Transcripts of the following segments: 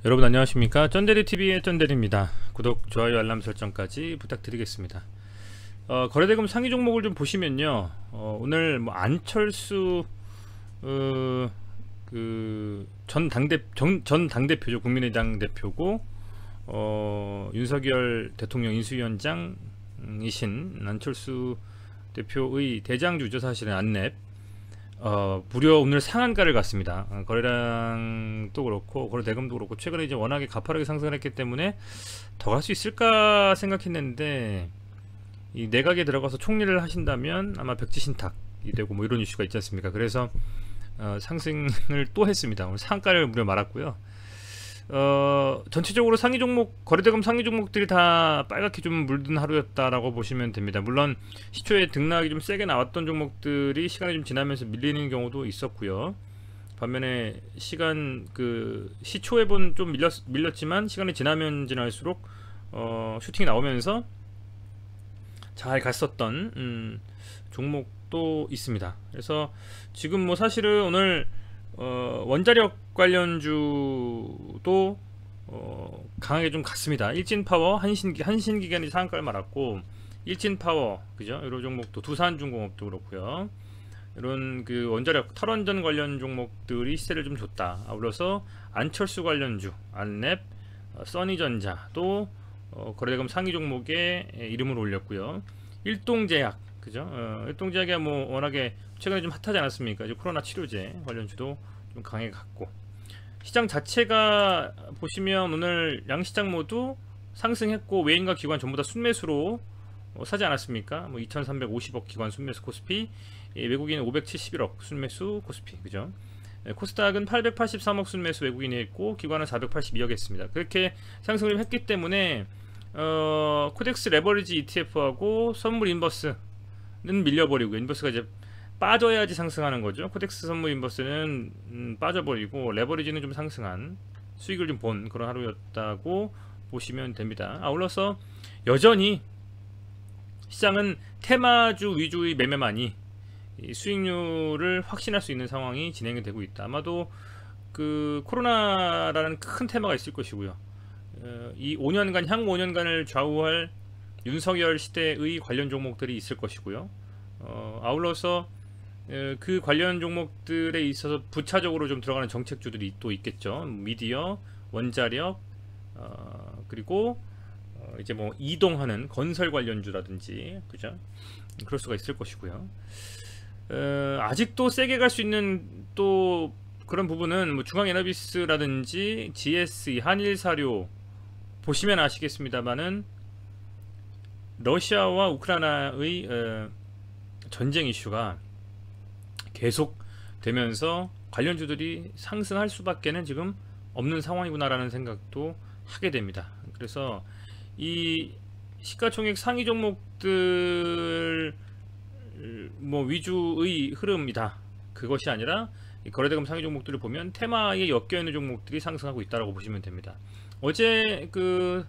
여러분 안녕하십니까? 쩐데리TV의 쩐데리입니다. 구독, 좋아요, 알람 설정까지 부탁드리겠습니다. 거래대금 상위 종목을 좀 보시면요, 오늘 뭐 안철수 전 당대표죠. 국민의당 대표고 윤석열 대통령 인수위원장이신 안철수 대표의 대장주죠. 사실은 안랩 무려 오늘 상한가를 갔습니다. 거래량도 그렇고 거래대금도 그렇고 최근에 이제 워낙에 가파르게 상승을 했기 때문에 더 갈 수 있을까 생각했는데, 이 내각에 들어가서 총리를 하신다면 아마 백지신탁이 되고 뭐 이런 이슈가 있지 않습니까? 그래서 상승을 또 했습니다. 오늘 상한가를 무려 말았고요. 전체적으로 상위 종목, 거래대금 상위 종목들이 다 빨갛게 좀 물든 하루였다라고 보시면 됩니다. 물론 시초에 등락이 좀 세게 나왔던 종목들이 시간이 좀 지나면서 밀리는 경우도 있었고요. 반면에 시초에 본 좀 밀렸지만 시간이 지나면 지날수록 슈팅이 나오면서 잘 갔었던 종목도 있습니다. 그래서 지금 뭐 사실은 오늘 원자력 관련주도 강하게 좀 갔습니다. 일진파워, 한신기관이 상한가를 말았고, 일진파워, 그죠? 이런 종목도, 두산중공업도 그렇고요. 이런 그 원자력 탈원전 관련 종목들이 시세를 좀 줬다. 아울러서 안철수 관련주, 안랩, 써니전자도 거래대금 상위 종목에 이름을 올렸고요. 일동제약, 그죠? 일동제약이 뭐 워낙에 최근에 좀 핫하지 않았습니까? 이제 코로나 치료제 관련주도 좀 강하게 갔고, 시장 자체가 보시면 오늘 양시장 모두 상승했고, 외인과 기관 전부 다 순매수로 사지 않았습니까? 뭐 2350억 기관 순매수 코스피, 외국인 571억 순매수 코스피, 그죠? 코스닥은 883억 순매수 외국인이 했고, 기관은 482억 했습니다. 그렇게 상승을 했기 때문에 코덱스 레버리지 ETF하고 선물 인버스는 밀려버리고, 인버스가 이제 빠져야지 상승하는 거죠. 코덱스 선물 인버스는 빠져버리고, 레버리지는 좀 상승한, 수익을 좀 본 그런 하루였다고 보시면 됩니다. 아울러서 여전히 시장은 테마주 위주의 매매만이 수익률을 확신할 수 있는 상황이 진행이 되고 있다. 아마도 그 코로나라는 큰 테마가 있을 것이고요. 이 5년간, 향후 5년간을 좌우할 윤석열 시대의 관련 종목들이 있을 것이고요. 아울러서 그 관련 종목들에 있어서 부차적으로 좀 들어가는 정책주들이 또 있겠죠. 미디어, 원자력, 그리고 이제 뭐 이동하는 건설 관련주라든지, 그죠? 그럴 수가 있을 것이고요. 아직도 세게 갈 수 있는 또 그런 부분은 뭐 중앙에너비스라든지 GSE, 한일사료 보시면 아시겠습니다만은 러시아와 우크라이나의 전쟁 이슈가 계속 되면서 관련주들이 상승할 수밖에는 지금 없는 상황이구나라는 생각도 하게 됩니다. 그래서 이 시가총액 상위 종목들 뭐 위주의 흐름이다, 그것이 아니라 이 거래대금 상위 종목들을 보면 테마에 엮여있는 종목들이 상승하고 있다고 보시면 됩니다. 어제 그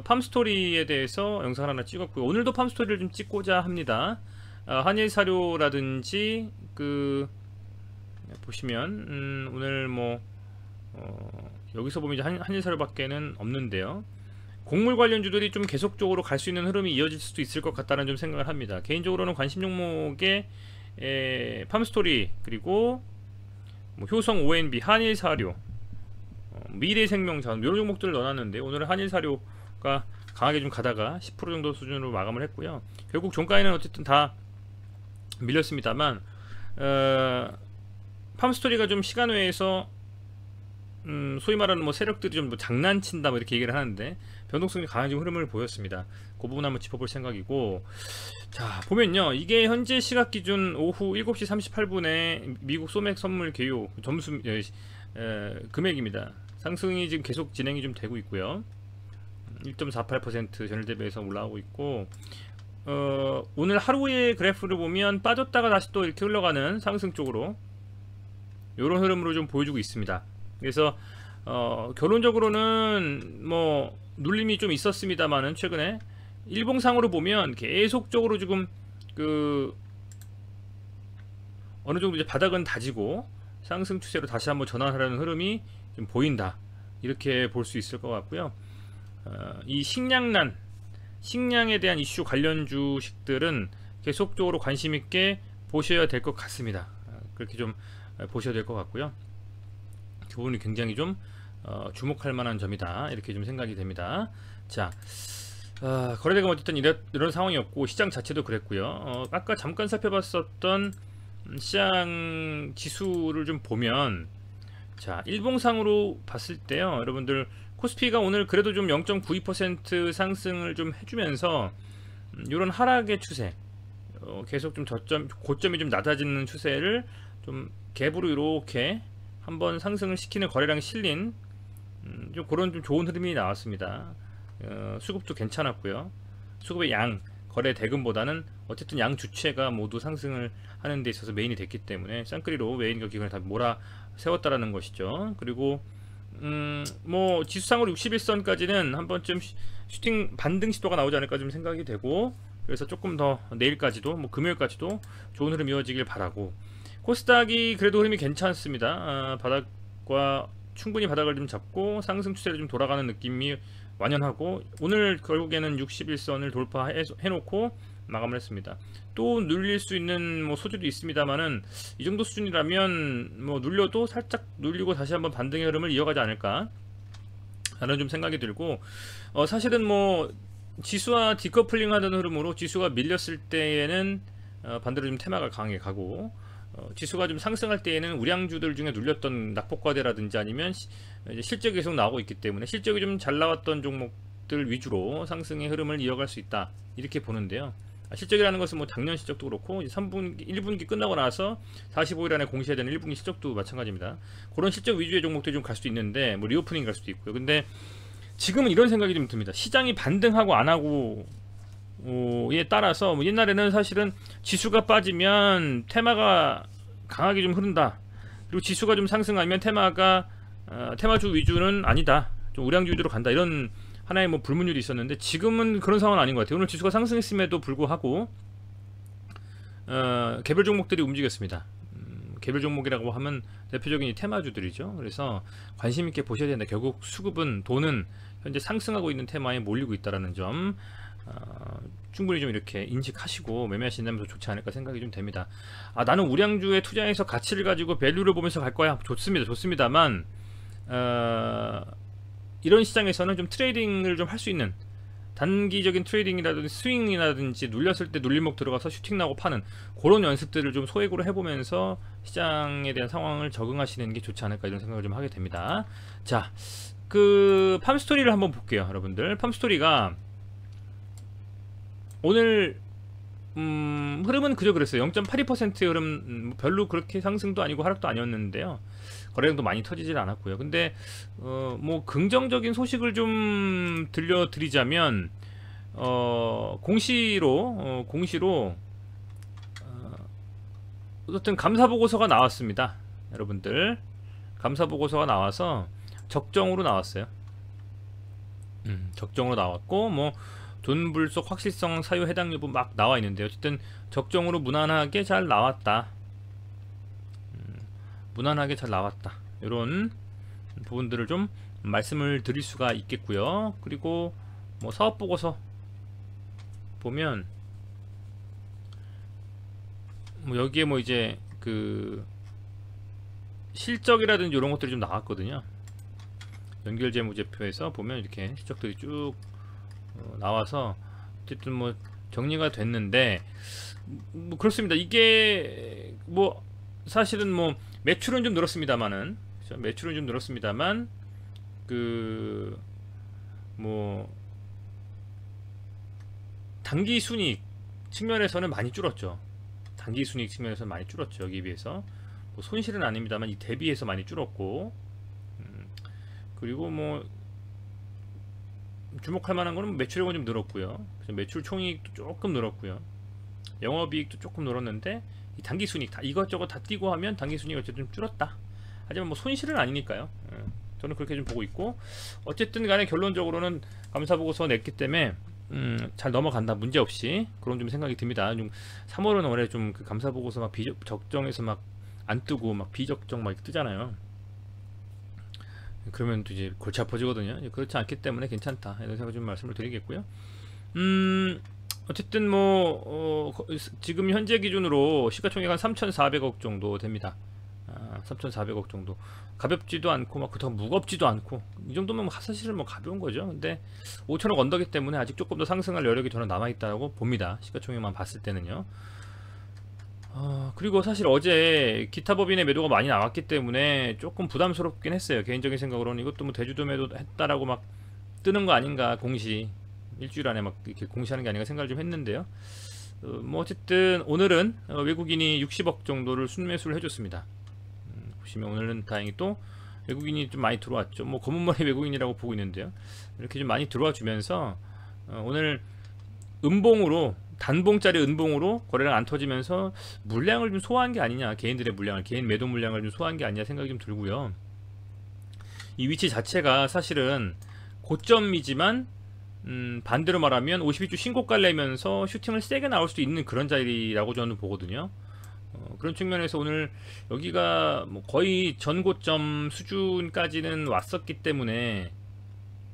팜스토리에 대해서 영상을 하나 찍었고요. 오늘도 팜스토리를 좀 찍고자 합니다. 한일사료라든지 그 보시면 오늘 뭐 여기서 보면 이제 한일사료밖에는 없는데요. 곡물 관련주들이 좀 계속적으로 갈 수 있는 흐름이 이어질 수도 있을 것 같다는 좀 생각을 합니다. 개인적으로는 관심 종목에 팜스토리, 그리고 뭐 효성 ONB, 한일사료, 미래생명자원 이런 종목들을 넣어놨는데, 오늘은 한일사료가 강하게 좀 가다가 10% 정도 수준으로 마감을 했고요. 결국 종가에는 어쨌든 다 밀렸습니다만, 팜스토리가 좀 시간 외에서 소위 말하는 뭐 세력들이 좀 뭐 장난친다 뭐 이렇게 얘기를 하는데, 변동성이 강한 좀 흐름을 보였습니다. 그 부분 한번 짚어볼 생각이고, 자 보면요, 이게 현재 시각 기준 오후 7시 38분에 미국 소맥 선물 개요 점수 금액입니다. 상승이 지금 계속 진행이 좀 되고 있고요. 1.48% 전일 대비해서 올라오고 있고, 오늘 하루의 그래프를 보면 빠졌다가 다시 또 이렇게 흘러가는 상승 쪽으로 이런 흐름으로 좀 보여주고 있습니다. 그래서 결론적으로는 뭐 눌림이 좀 있었습니다만은, 최근에 일봉상으로 보면 계속적으로 지금 그 어느 정도 이제 바닥은 다지고 상승 추세로 다시 한번 전환하려는 흐름이 좀 보인다. 이렇게 볼 수 있을 것 같고요. 이 식량에 대한 이슈 관련 주식들은 계속적으로 관심 있게 보셔야 될 것 같습니다. 그렇게 좀 보셔야 될 것 같고요. 그 부분이 굉장히 좀 주목할 만한 점이다, 이렇게 좀 생각이 됩니다. 자, 거래대금 어쨌든 이런 상황이었고, 시장 자체도 그랬고요. 아까 잠깐 살펴봤었던 시장 지수를 좀 보면, 자, 일봉상으로 봤을 때요, 여러분들 코스피가 오늘 그래도 좀 0.92% 상승을 좀 해주면서 이런 하락의 추세, 계속 좀 고점이 좀 낮아지는 추세를 좀 갭으로 이렇게 한번 상승을 시키는 거래량이 실린 좀 그런 좀 좋은 흐름이 나왔습니다. 수급도 괜찮았고요. 수급의 양, 거래 대금보다는 어쨌든 양 주체가 모두 상승을 하는 데 있어서 메인이 됐기 때문에 쌍끌이로 메인과 기관을 다 몰아 세웠다라는 것이죠. 그리고 뭐 지수상으로 61선까지는 한 번쯤 슈팅 반등 시도가 나오지 않을까 좀 생각이 되고, 그래서 조금 더 내일까지도, 뭐 금요일까지도 좋은 흐름 이어지길 바라고, 코스닥이 그래도 흐름이 괜찮습니다. 바닥과 충분히 바닥을 좀 잡고 상승 추세를 좀 돌아가는 느낌이 완연하고, 오늘 결국에는 61선을 돌파해놓고 마감을 했습니다. 또 눌릴 수 있는 뭐 소지도 있습니다만은, 이 정도 수준이라면 뭐 눌려도 살짝 눌리고 다시 한번 반등의 흐름을 이어가지 않을까 라는 좀 생각이 들고, 사실은 뭐 지수와 디커플링 하던 흐름으로 지수가 밀렸을 때에는 반대로 좀 테마가 강하게 가고, 지수가 좀 상승할 때에는 우량주들 중에 눌렸던 낙폭과대라든지 아니면 실적이 계속 나오고 있기 때문에 실적이 좀 잘 나왔던 종목들 위주로 상승의 흐름을 이어갈 수 있다, 이렇게 보는데요. 실적이라는 것은 뭐 작년 실적도 그렇고 3분기, 1분기 끝나고 나서 45일 안에 공시해야 되는 1분기 실적도 마찬가지입니다. 그런 실적 위주의 종목들이 좀 갈 수도 있는데, 뭐 리오프닝 갈 수도 있고요. 근데 지금은 이런 생각이 좀 듭니다. 시장이 반등하고 안 하고 에 따라서, 뭐 옛날에는 사실은 지수가 빠지면 테마가 강하게 좀 흐른다, 그리고 지수가 좀 상승하면 테마주 위주는 아니다, 좀 우량주 위주로 간다, 이런 하나의 뭐 불문율이 있었는데, 지금은 그런 상황은 아닌 것 같아요. 오늘 지수가 상승했음에도 불구하고 개별 종목들이 움직였습니다. 개별 종목이라고 하면 대표적인 이 테마주들이죠. 그래서 관심 있게 보셔야 된다. 결국 수급은, 돈은 현재 상승하고 있는 테마에 몰리고 있다는 점 충분히 좀 이렇게 인식하시고 매매하신다면 더 좋지 않을까 생각이 좀 됩니다. 나는 우량주에 투자해서 가치를 가지고 밸류를 보면서 갈 거야. 좋습니다만 이런 시장에서는 좀 트레이딩을 좀 할 수 있는, 단기적인 트레이딩이라든지 스윙이라든지 눌렸을 때 눌림목 들어가서 슈팅 나고 파는 그런 연습들을 좀 소액으로 해보면서 시장에 대한 상황을 적응하시는 게 좋지 않을까, 이런 생각을 좀 하게 됩니다. 자, 그 팜스토리를 한번 볼게요, 여러분들. 팜스토리가 오늘 흐름은 그저 그랬어요. 0.82% 흐름, 별로 그렇게 상승도 아니고 하락도 아니었는데요. 거래량도 많이 터지질 않았고요. 근데 뭐 긍정적인 소식을 좀 들려드리자면, 공시로 어떤 감사 보고서가 나왔습니다. 여러분들, 감사 보고서가 나와서 적정으로 나왔어요. 적정으로 나왔고, 뭐 돈 불속 확실성 사유 해당 여부 막 나와 있는데, 어쨌든 적정으로 무난하게 잘 나왔다. 무난하게 잘 나왔다. 이런 부분들을 좀 말씀을 드릴 수가 있겠고요. 그리고 뭐 사업 보고서 보면 뭐 여기에 뭐 이제 그 실적이라든지 이런 것들이 좀 나왔거든요. 연결재무제표에서 보면 이렇게 실적들이 쭉 나와서 어쨌든 뭐 정리가 됐는데, 뭐 그렇습니다. 이게 뭐 사실은 뭐 매출은 좀 늘었습니다만은, 그렇죠? 매출은 좀 늘었습니다만 그 뭐 단기 순이익 측면에서는 많이 줄었죠. 단기 순이익 측면에서는 많이 줄었죠. 여기에 비해서 뭐 손실은 아닙니다만 이 대비해서 많이 줄었고, 그리고 뭐 주목할 만한 거는 매출액은 좀 늘었고요. 매출 총이익도 조금 늘었고요. 영업이익도 조금 늘었는데, 이 단기 순이익 다 이것저것 다 띄고 하면 단기 순이익이 어쨌든 줄었다. 하지만 뭐 손실은 아니니까요. 저는 그렇게 좀 보고 있고, 어쨌든 간에 결론적으로는 감사 보고서 냈기 때문에 잘 넘어간다, 문제없이. 그런 좀 생각이 듭니다. 3월은 원래 좀 그 감사 보고서 막 적정에서 막 안 뜨고 막 비적정 막 뜨잖아요. 그러면 또 이제 골치 아파지거든요. 그렇지 않기 때문에 괜찮다 이런 생각 좀 말씀을 드리겠고요. 어쨌든 뭐 지금 현재 기준으로 시가총액 한 3,400억 정도 됩니다. 3,400억 정도. 가볍지도 않고 막 그렇다고 무겁지도 않고 이 정도면 뭐 사실은 뭐 가벼운 거죠. 근데 5천억 언더기 때문에 아직 조금 더 상승할 여력이 저는 남아 있다고 봅니다. 시가총액만 봤을 때는요. 그리고 사실 어제 기타 법인의 매도가 많이 나왔기 때문에 조금 부담스럽긴 했어요. 개인적인 생각으로는 이것도 뭐 대주도 매도 했다라고 막 뜨는 거 아닌가, 공시 일주일 안에 막 이렇게 공시하는 게 아닌가 생각을 좀 했는데요. 뭐 어쨌든 오늘은 외국인이 60억 정도를 순매수를 해줬습니다. 보시면 오늘은 다행히 또 외국인이 좀 많이 들어왔죠. 뭐 검은머리 외국인이라고 보고 있는데요. 이렇게 좀 많이 들어와 주면서 오늘 은봉으로, 단봉짜리 은봉으로 거래량 안 터지면서 물량을 좀 소화한 게 아니냐, 개인들의 물량을, 개인 매도 물량을 좀 소화한 게 아니냐 생각이 좀 들고요. 이 위치 자체가 사실은 고점이지만 반대로 말하면 52주 신고가를 내면서 슈팅을 세게 나올 수도 있는 그런 자리라고 저는 보거든요. 그런 측면에서 오늘 여기가 뭐 거의 전고점 수준까지는 왔었기 때문에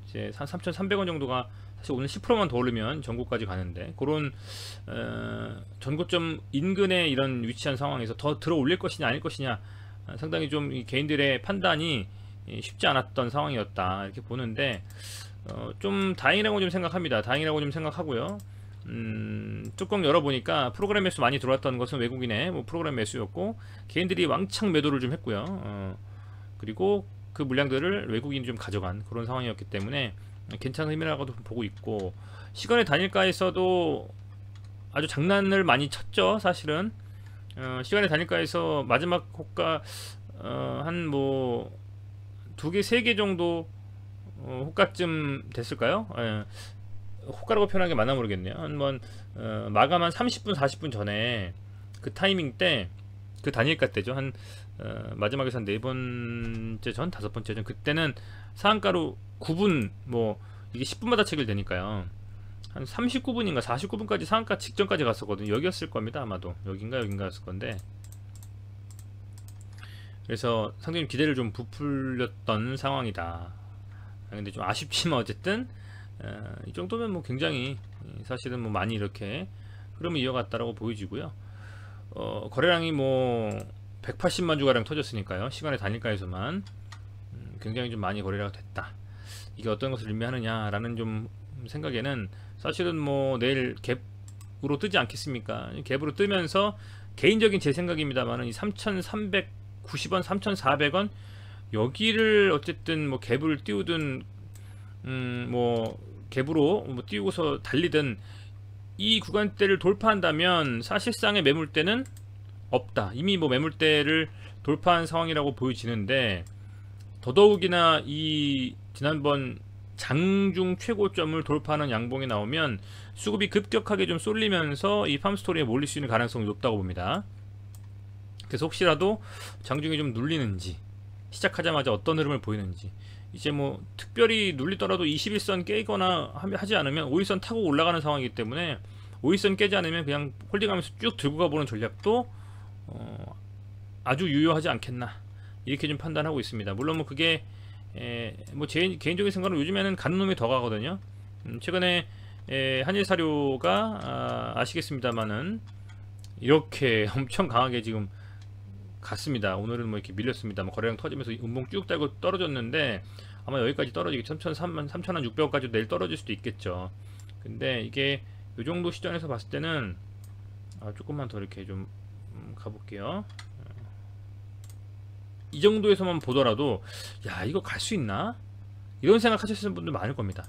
이제 한 3,300원 정도가 사실 오늘 10%만 더 오르면 전고까지 가는데, 그런 전고점 인근에 이런 위치한 상황에서 더 들어 올릴 것이냐 아닐 것이냐 상당히 좀 이 개인들의 판단이 쉽지 않았던 상황이었다 이렇게 보는데, 좀 다행이라고 좀 생각합니다. 다행이라고 좀 생각하고요. 뚜껑 열어보니까 프로그램 매수 많이 들어왔던 것은 외국인의 뭐 프로그램 매수였고, 개인들이 왕창 매도를 좀 했고요. 그리고 그 물량들을 외국인이 좀 가져간 그런 상황이었기 때문에 괜찮은 힘이라고도 보고 있고, 시간의 단일가에서도 아주 장난을 많이 쳤죠. 사실은 시간의 단일가에서 마지막 호가 한 뭐 2개, 3개 정도 호가쯤 됐을까요? 호가라고 표현하는 게 맞나 모르겠네요. 한번 마감 한 30분 40분 전에 그 타이밍 때, 그 단일가 때죠. 한 마지막에서 한 4번째 전, 5번째 전, 그때는 상한가로 9분, 뭐 이게 10분마다 체결되니까요. 한 39분인가 49분까지 상한가 직전까지 갔었거든요. 여기였을 겁니다. 아마도 여긴가 였을 건데, 그래서 상당히 기대를 좀 부풀렸던 상황이다. 근데 좀 아쉽지만 어쨌든 이 정도면 뭐 굉장히 사실은 뭐 많이 이렇게 흐름을 이어갔다라고 보여지고요. 거래량이 뭐 180만 주가량 터졌으니까요. 시간의 단일가에서만 굉장히 좀 많이 거래가 됐다. 이게 어떤 것을 의미하느냐라는 좀 생각에는, 사실은 뭐 내일 갭으로 뜨지 않겠습니까? 갭으로 뜨면서 개인적인 제 생각입니다만은 이 3,390원, 3,400원 여기를 어쨌든 뭐 갭을 띄우든 뭐 갭으로 뭐 띄우고서 달리든 이 구간대를 돌파한다면 사실상의 매물대는 없다. 이미 뭐 매물대를 돌파한 상황이라고 보여지는데, 더더욱이나 이 지난번 장중 최고점을 돌파하는 양봉이 나오면 수급이 급격하게 좀 쏠리면서 이 팜스토리에 몰릴 수 있는 가능성이 높다고 봅니다. 그래서 혹시라도 장중에 좀 눌리는지, 시작하자마자 어떤 흐름을 보이는지, 이제 뭐 특별히 눌리더라도 21선 깨거나 하지 않으면 5일선 타고 올라가는 상황이기 때문에 5일선 깨지 않으면 그냥 홀딩하면서 쭉 들고 가보는 전략도 아주 유효하지 않겠나 이렇게 좀 판단하고 있습니다. 물론 뭐 그게 뭐 제 개인적인 생각은 요즘에는 가는 놈이 더 가거든요. 최근에 한일사료가 아시겠습니다만은 이렇게 엄청 강하게 지금 갔습니다. 오늘은 뭐 이렇게 밀렸습니다. 뭐 거래량 터지면서 음봉 쭉 달고 떨어졌는데, 아마 여기까지 떨어지기 3,600원까지 내일 떨어질 수도 있겠죠. 근데 이게 이 정도 시점에서 봤을 때는 조금만 더 이렇게 좀 가볼게요. 이 정도에서만 보더라도 야, 이거 갈 수 있나? 이런 생각 하셨을 분들 많을 겁니다.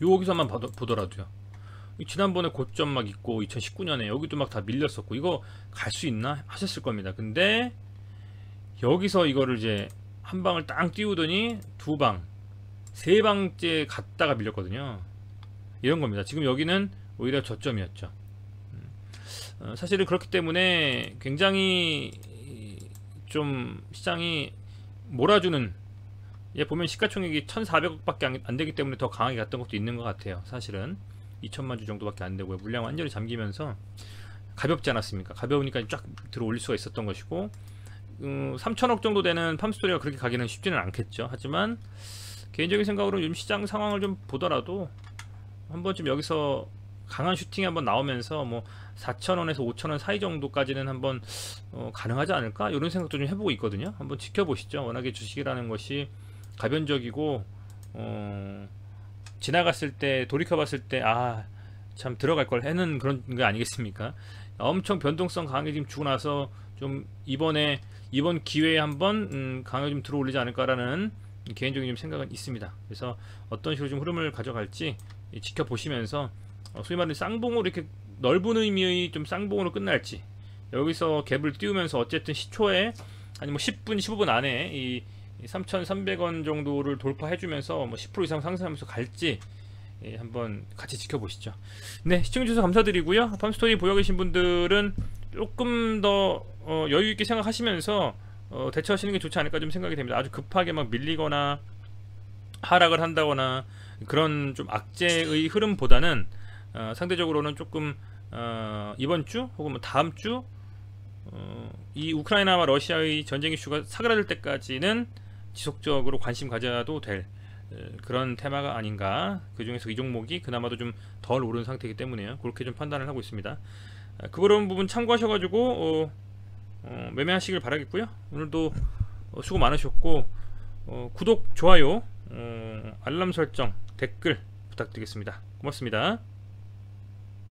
여기서만 보더라도요. 지난번에 고점 막 있고 2019년에 여기도 막 다 밀렸었고 이거 갈 수 있나 하셨을 겁니다. 근데 여기서 이거를 이제 한 방을 딱 띄우더니 두 방, 세 방째 갔다가 밀렸거든요. 이런 겁니다. 지금 여기는 오히려 저점이었죠. 사실은 그렇기 때문에 굉장히 좀 시장이 몰아주는, 보면 시가총액이 1,400억밖에 안 되기 때문에 더 강하게 갔던 것도 있는 것 같아요. 사실은 2천만 주 정도밖에 안 되고요. 물량 완전히 잠기면서 가볍지 않았습니까? 가벼우니까 쫙 들어 올릴 수가 있었던 것이고, 3천억 정도 되는 팜스토리가 그렇게 가기는 쉽지는 않겠죠. 하지만 개인적인 생각으로 요즘 시장 상황을 좀 보더라도 한번 좀 여기서 강한 슈팅이 한번 나오면서 뭐 4,000원에서 5,000원 사이 정도까지는 한번 가능하지 않을까 이런 생각도 좀 해보고 있거든요. 한번 지켜보시죠. 워낙에 주식이라는 것이 가변적이고 지나갔을 때 돌이켜봤을 때 아 참 들어갈 걸 해는 그런 게 아니겠습니까? 엄청 변동성 강하게 지금 주고 나서 좀 이번 기회에 한번 강하게 좀 들어올리지 않을까라는 개인적인 좀 생각은 있습니다. 그래서 어떤 식으로 좀 흐름을 가져갈지 지켜보시면서 소위 말하는 쌍봉으로 이렇게 넓은 의미의 좀 쌍봉으로 끝날지 여기서 갭을 띄우면서 어쨌든 시초에 아니 뭐 10분 15분 안에 이 3,300원 정도를 돌파해주면서 뭐 10% 이상 상승하면서 갈지 한번 같이 지켜보시죠. 네, 시청해주셔서 감사드리고요. 팜스토리 보여 계신 분들은 조금 더 여유있게 생각하시면서 대처하시는 게 좋지 않을까 좀 생각이 됩니다. 아주 급하게 막 밀리거나 하락을 한다거나 그런 좀 악재의 흐름보다는 상대적으로는 조금 이번 주 혹은 뭐 다음 주 이 우크라이나와 러시아의 전쟁 이슈가 사그라들 때까지는 지속적으로 관심 가져도 될 그런 테마가 아닌가. 그 중에서 이 종목이 그나마도 좀 덜 오른 상태이기 때문에요. 그렇게 좀 판단을 하고 있습니다. 그런 부분 참고하셔가지고 매매하시길 바라겠고요. 오늘도 수고 많으셨고 구독, 좋아요, 알람 설정, 댓글 부탁드리겠습니다. 고맙습니다.